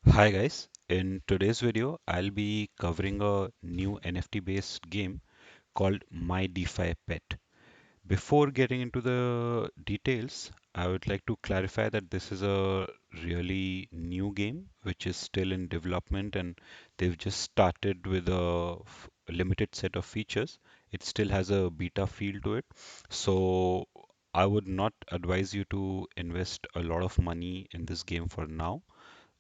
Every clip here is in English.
Hi guys, in today's video I'll be covering a new NFT based game called My DeFi Pet. Before getting into the details, I would like to clarify that this is a really new game which is still in development and they've just started with a limited set of features. It still has a beta feel to it. So I would not advise you to invest a lot of money in this game for now.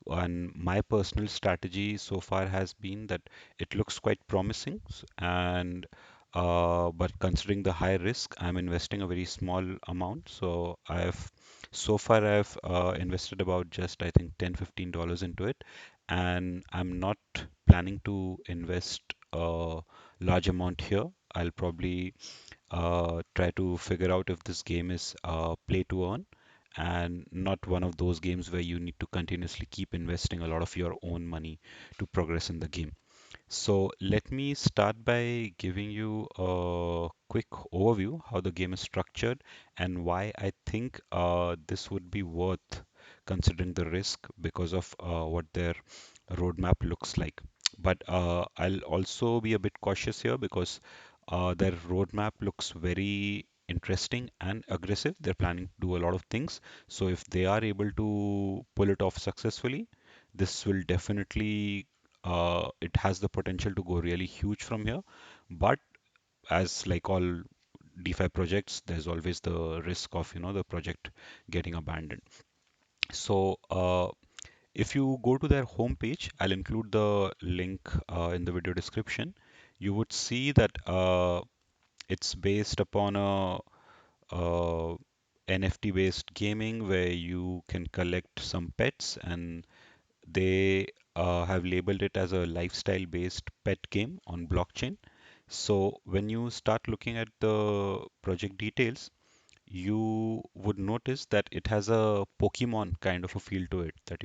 And my personal strategy so far has been that it looks quite promising, and but considering the high risk, I'm investing a very small amount. So I've invested about just I think $10-15 into it, and I'm not planning to invest a large amount here. I'll probably try to figure out if this game is play to earn and not one of those games where you need to continuously keep investing a lot of your own money to progress in the game. So let me start by giving you a quick overview how the game is structured and why I think this would be worth considering the risk because of what their roadmap looks like. But I'll also be a bit cautious here because their roadmap looks very interesting and aggressive. They're planning to do a lot of things. So if they are able to pull it off successfully, this will definitely it has the potential to go really huge from here. But as like all DeFi projects, there's always the risk of the project getting abandoned. So if you go to their homepage, I'll include the link in the video description. You would see that it's based upon a NFT based gaming where you can collect some pets, and they have labeled it as a lifestyle based pet game on blockchain. So when you start looking at the project details, you would notice that it has a Pokemon kind of a feel to it. That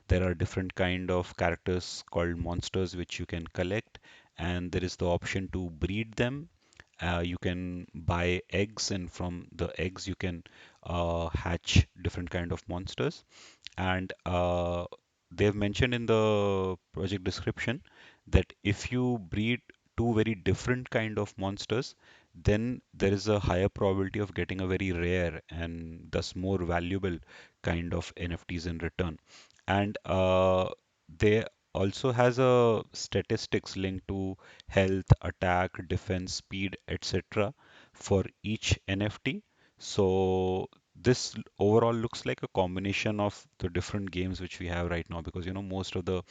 there are different kind of characters called monsters which you can collect, and there is the option to breed them. You can buy eggs, and from the eggs you can hatch different kind of monsters. And they've mentioned in the project description that if you breed two very different kind of monsters, then there is a higher probability of getting a very rare and thus more valuable kind of NFTs in return. And they also has a statistics linked to health, attack, defense, speed, etc. for each NFT. So this overall looks like a combination of the different games which we have right now, because most of the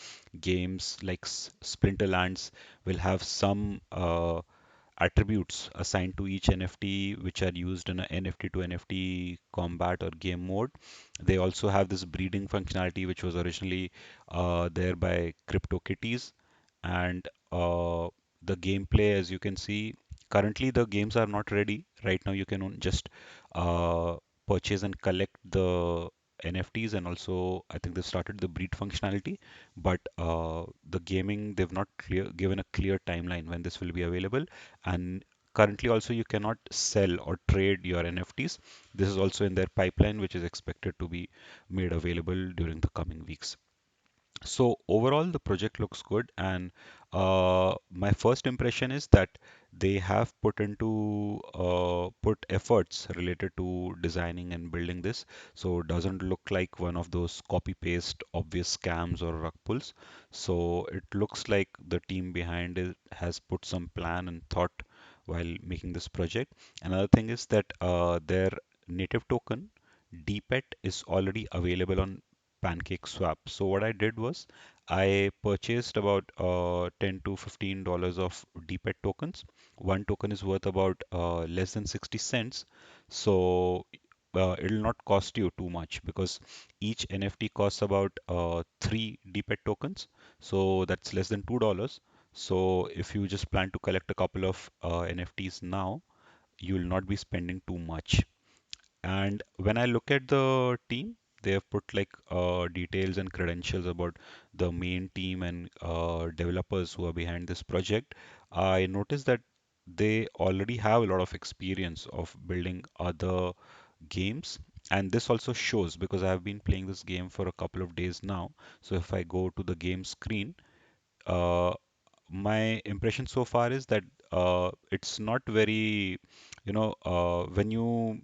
games like Splinterlands will have some attributes assigned to each NFT which are used in a NFT to NFT combat or game mode. They also have this breeding functionality which was originally there by CryptoKitties, and the gameplay, as you can see, currently the games are not ready. Right now you can just uh, purchase and collect the NFTs, and also I think they started the breed functionality, but the gaming, they've not given a clear timeline when this will be available. And currently also you cannot sell or trade your NFTs. This is also in their pipeline, which is expected to be made available during the coming weeks. So overall, the project looks good, and my first impression is that they have put efforts related to designing and building this. So it doesn't look like one of those copy paste obvious scams or rug pulls. So it looks like the team behind it has put some plan and thought while making this project. Another thing is that their native token DPET is already available on PancakeSwap. So what I did was I purchased about 10 to $15 of DPET tokens. One token is worth about less than 60 cents. So it'll not cost you too much because each NFT costs about three DPET tokens. So that's less than $2. So if you just plan to collect a couple of NFTs now, you will not be spending too much. And when I look at the team, they have put like details and credentials about the main team and developers who are behind this project. I noticed that they already have a lot of experience of building other games, And this also shows because I have been playing this game for a couple of days now. So if I go to the game screen, uh, my impression so far is that it's not very, when you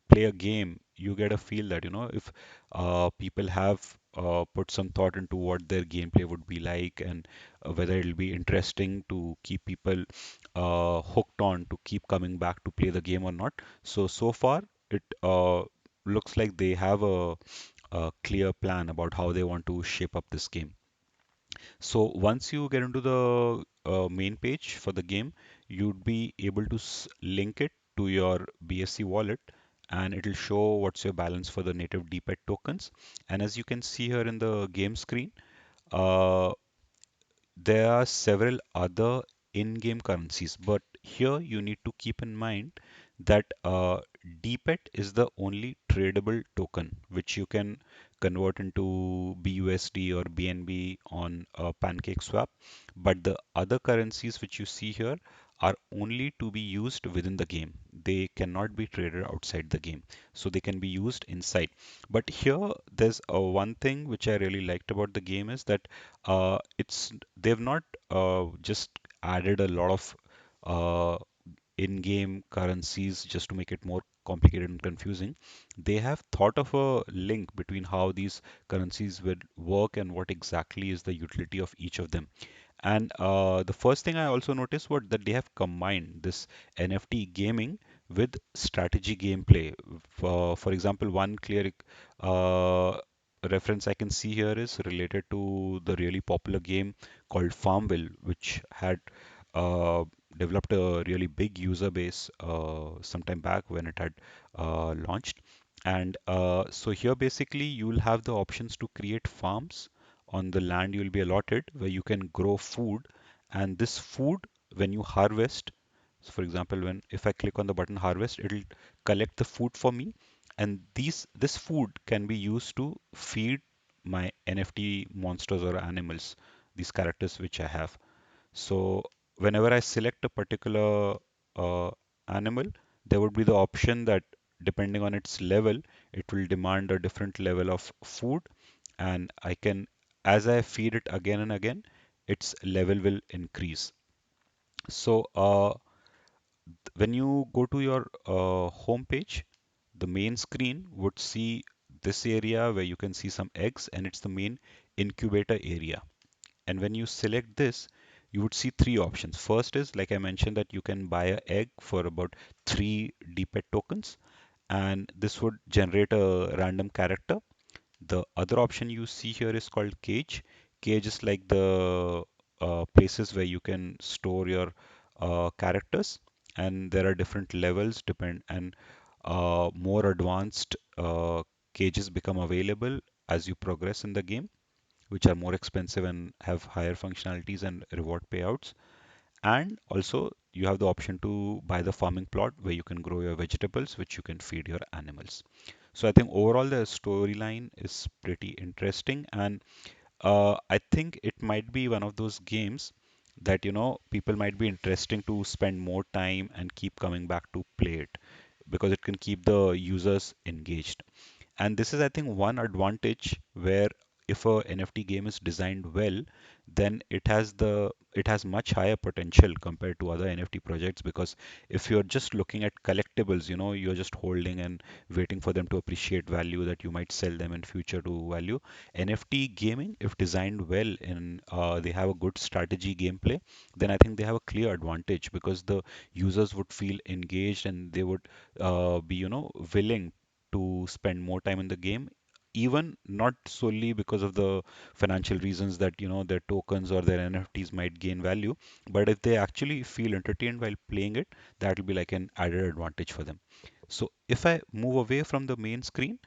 play a game, you get a feel that, if people have put some thought into what their gameplay would be like, and whether it'll be interesting to keep people hooked on to keep coming back to play the game or not. So far, it looks like they have a clear plan about how they want to shape up this game. So once you get into the main page for the game, you'd be able to link it to your BSC wallet, and it'll show what's your balance for the native DPET tokens. And as you can see here in the game screen, uh, there are several other in-game currencies, but here you need to keep in mind that DPET is the only tradable token which you can convert into BUSD or BNB on PancakeSwap. But the other currencies which you see here are only to be used within the game. They cannot be traded outside the game, so they can be used inside. But here, there's one thing which I really liked about the game is that it's they've not just added a lot of uh, in-game currencies just to make it more complicated and confusing. They have thought of a link between how these currencies would work and what exactly is the utility of each of them. And the first thing I also noticed was that they have combined this NFT gaming with strategy gameplay. For example, one clear uh, reference I can see here is related to the really popular game called Farmville, which had uh, developed a really big user base sometime back when it had launched. And so here basically you'll have the options to create farms on the land you'll be allotted where you can grow food, and this food, when you harvest, so for example, when if I click on the button harvest, it'll collect the food for me, and this food can be used to feed my NFT monsters or animals, these characters which I have. So whenever I select a particular uh, animal, there would be the option that depending on its level, it will demand a different level of food, and I can, as I feed it again and again, its level will increase. So when you go to your home page, the main screen would see this area where you can see some eggs, and it's the main incubator area. And when you select this, you would see three options. First is, like I mentioned, that you can buy an egg for about 3 DPET tokens, and this would generate a random character. The other option you see here is called cage. Cage is like the places where you can store your characters, and there are different levels depend and more advanced cages become available as you progress in the game, which are more expensive and have higher functionalities and reward payouts. And also, you have the option to buy the farming plot where you can grow your vegetables, which you can feed your animals. So I think overall the storyline is pretty interesting, and I think it might be one of those games that people might be interesting to spend more time and keep coming back to play it because it can keep the users engaged. And this is, I think, one advantage where if a NFT game is designed well, then it has much higher potential compared to other NFT projects. Because if you're just looking at collectibles, you're just holding and waiting for them to appreciate value that you might sell them in future to value. NFT gaming, if designed well and they have a good strategy gameplay, then I think they have a clear advantage because the users would feel engaged and they would be, willing to spend more time in the game, even not solely because of the financial reasons that their tokens or their NFTs might gain value, but if they actually feel entertained while playing it, that will be like an added advantage for them. So if I move away from the main screen,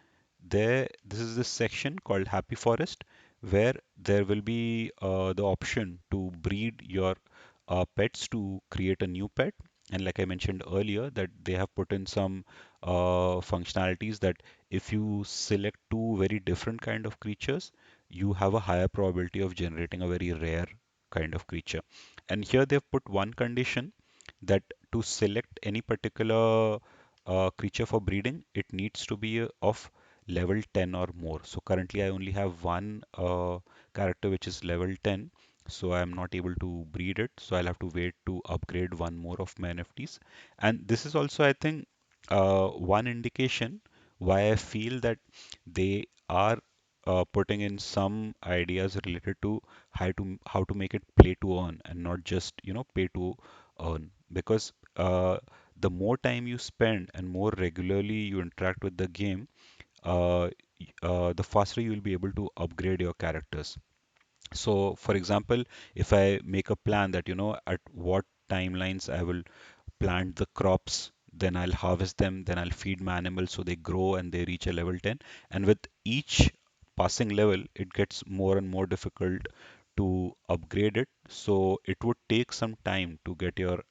this is this section called Happy Forest, where there will be the option to breed your pets to create a new pet. And like I mentioned earlier, that they have put in some functionalities that if you select two very different kind of creatures, you have a higher probability of generating a very rare kind of creature. And here they've put one condition that to select any particular a creature for breeding, it needs to be of level 10 or more. So currently I only have one character which is level 10, so I'm not able to breed it. So I'll have to wait to upgrade one more of my NFTs. And this is also, I think, one indication why I feel that they are putting in some ideas related to how to make it play to earn and not just pay to earn, because the more time you spend and more regularly you interact with the game, the faster you will be able to upgrade your characters. So, for example, if I make a plan that at what timelines I will plant the crops, then I'll harvest them, then I'll feed my animals so they grow and they reach a level 10. And with each passing level, it gets more and more difficult to upgrade it. So it would take some time to get your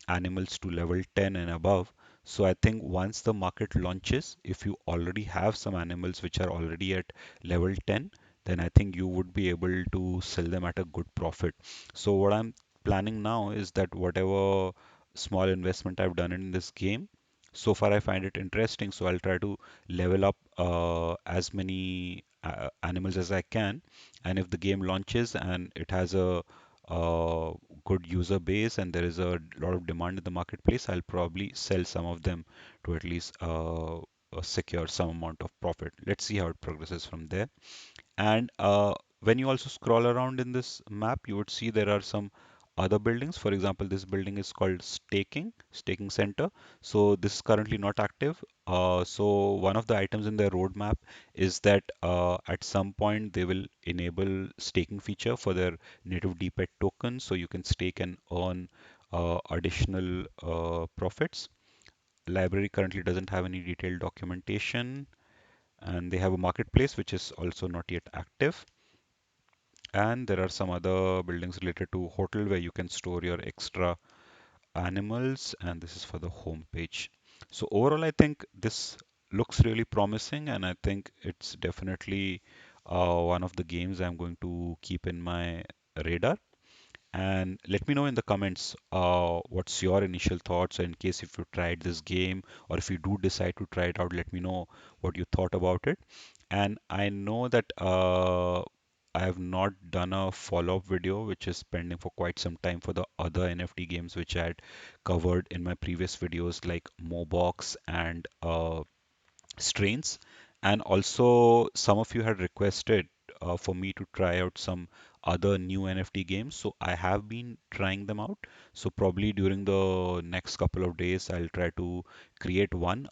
animals to level 10 and above. So I think once the market launches, if you already have some animals which are already at level 10, then I think you would be able to sell them at a good profit. So what I'm planning now is that whatever small investment I've done in this game, so far I find it interesting. So I'll try to level up as many animals as I can. And if the game launches and it has a uh, good user base and there is a lot of demand in the marketplace, I'll probably sell some of them to at least secure some amount of profit. Let's see how it progresses from there. And when you also scroll around in this map, you would see there are some other buildings. For example, this building is called Staking Center. So this is currently not active. So one of the items in their roadmap is that at some point they will enable staking feature for their native DPET tokens, so you can stake and earn additional profits. Library currently doesn't have any detailed documentation, and they have a marketplace which is also not yet active. And there are some other buildings related to hotel where you can store your extra animals, and this is for the home page. So overall, I think this looks really promising, and I think it's definitely one of the games I'm going to keep in my radar. And let me know in the comments what's your initial thoughts. In case if you tried this game or if you do decide to try it out, let me know what you thought about it. And I know that I have not done a follow-up video, which is pending for quite some time for the other NFT games which I had covered in my previous videos, like Mobox and strains. And also, some of you had requested for me to try out some other new NFT games. So I have been trying them out. So probably during the next couple of days, I'll try to create one,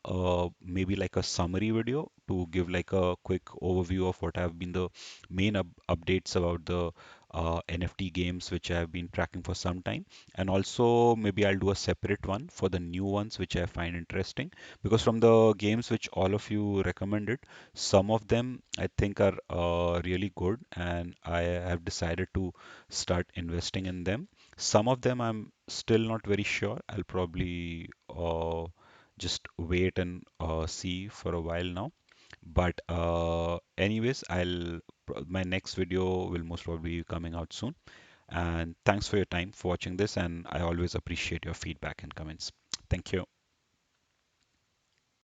maybe like a summary video to give like a quick overview of what have been the main updates about the NFT games which I have been tracking for some time. And also maybe I'll do a separate one for the new ones which I find interesting, because from the games which all of you recommended, some of them I think are really good, and I have decided to start investing in them. Some of them I'm still not very sure. I'll probably just wait and see for a while now. But anyways, my next video will most probably be coming out soon. And thanks for your time for watching this, and I always appreciate your feedback and comments. Thank you.